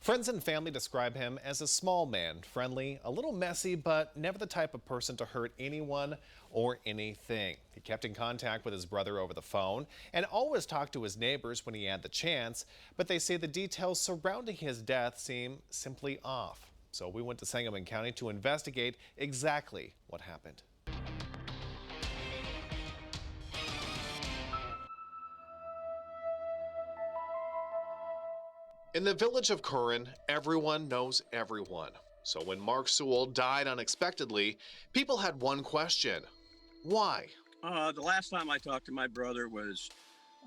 Friends and family describe him as a small man, friendly, a little messy, but never the type of person to hurt anyone or anything. He kept in contact with his brother over the phone and always talked to his neighbors when he had the chance, but they say the details surrounding his death seem simply off. So we went to Sangamon County to investigate exactly what happened. In the village of Curran, everyone knows everyone. So when Mark Sewell died unexpectedly, people had one question. Why? The last time I talked to my brother was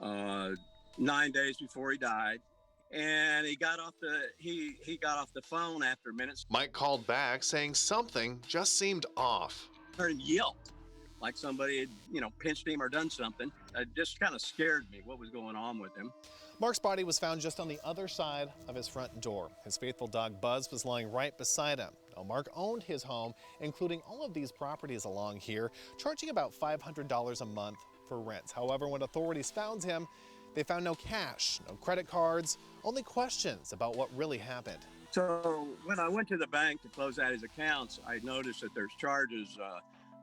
9 days before he died. And he got off the phone after minutes. Mike called back saying something just seemed off. I heard him yell like somebody had, pinched him or done something. It just kind of scared me what was going on with him. Mark's body was found just on the other side of his front door. His faithful dog Buzz was lying right beside him. Now, Mark owned his home, including all of these properties along here, charging about $500 a month for rent. However, when authorities found him, they found no cash, no credit cards, only questions about what really happened. So when I went to the bank to close out his accounts, I noticed that there's charges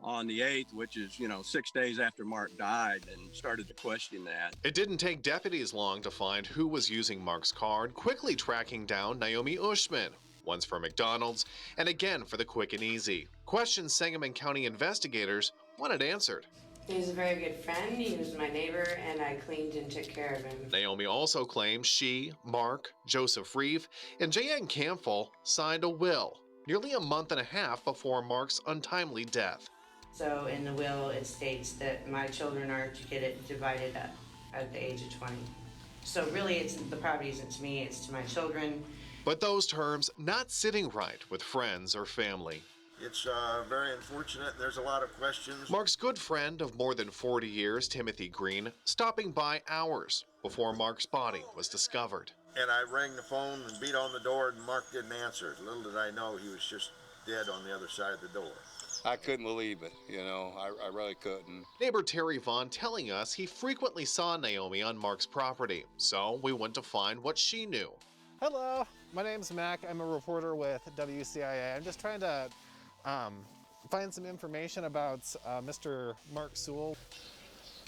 on the 8th, which is, 6 days after Mark died, and started to question that. It didn't take deputies long to find who was using Mark's card, quickly tracking down Naomi Ushman, once for McDonald's and again for the Quick and Easy. Questions Sangamon County investigators wanted answered. He was a very good friend. He was my neighbor, and I cleaned and took care of him. Naomi also claimed she, Mark, Joseph Reeve, and Jan Campbell signed a will nearly a month and a half before Mark's untimely death. So in the will, it states that my children are to get it divided up at the age of 20. So really, the property isn't to me, it's to my children. But those terms not sitting right with friends or family. It's very unfortunate. There's a lot of questions. Mark's good friend of more than 40 years, Timothy Green, stopping by hours before Mark's body was discovered. And I rang the phone and beat on the door, and Mark didn't answer. Little did I know he was just dead on the other side of the door. I couldn't believe it, I really couldn't. Neighbor Terry Vaughn telling us he frequently saw Naomi on Mark's property, so we went to find what she knew. Hello, my name's Mac. I'm a reporter with WCIA. I'm just trying to find some information about Mr. Mark Sewell.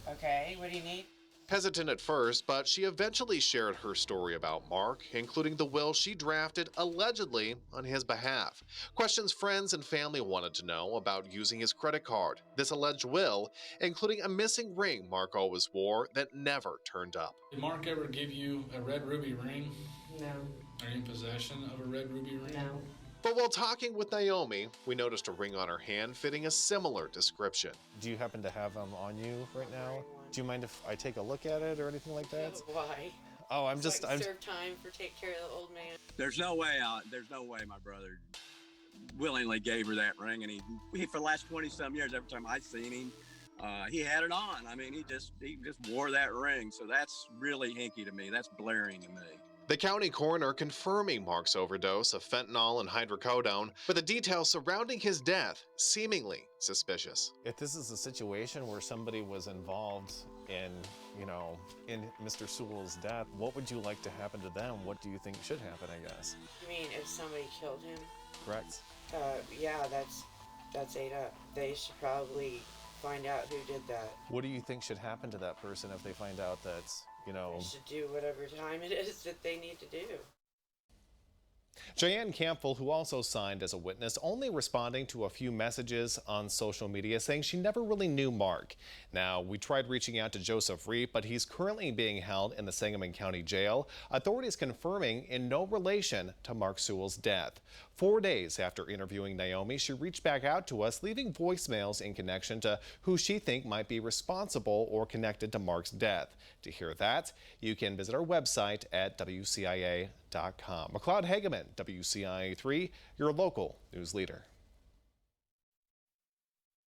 Okay, what do you need? Hesitant at first, but she eventually shared her story about Mark, including the will she drafted allegedly on his behalf. Questions friends and family wanted to know about using his credit card. This alleged will, including a missing ring Mark always wore that never turned up. Did Mark ever give you a red ruby ring? No. Are you in possession of a red ruby ring? No. But while talking with Naomi, we noticed a ring on her hand fitting a similar description. Do you happen to have them on you right now? Do you mind if I take a look at it or anything like that? Why? Oh, I'm serve time for take care of the old man. There's no way my brother willingly gave her that ring, and he for the last 20-some years, every time I seen him, he had it on. I mean, he just wore that ring, so that's really hinky to me. That's blaring to me. The county coroner confirming Mark's overdose of fentanyl and hydrocodone, but the details surrounding his death seemingly suspicious. If this is a situation where somebody was involved in Mr. Sewell's death, what would you like to happen to them? What do you think should happen, I guess? You mean if somebody killed him? Correct. Yeah, that's ate up. They should probably find out who did that. What do you think should happen to that person if they find out that, They should do whatever time it is that they need to do. Jan Campbell, who also signed as a witness, only responding to a few messages on social media saying she never really knew Mark. Now, we tried reaching out to Joseph Reeve, but he's currently being held in the Sangamon County Jail. Authorities confirming in no relation to Mark Sewell's death. 4 days after interviewing Naomi, she reached back out to us, leaving voicemails in connection to who she think might be responsible or connected to Mark's death. To hear that, you can visit our website at WCIA.com. McLeod Hageman, WCIA 3, your local news leader.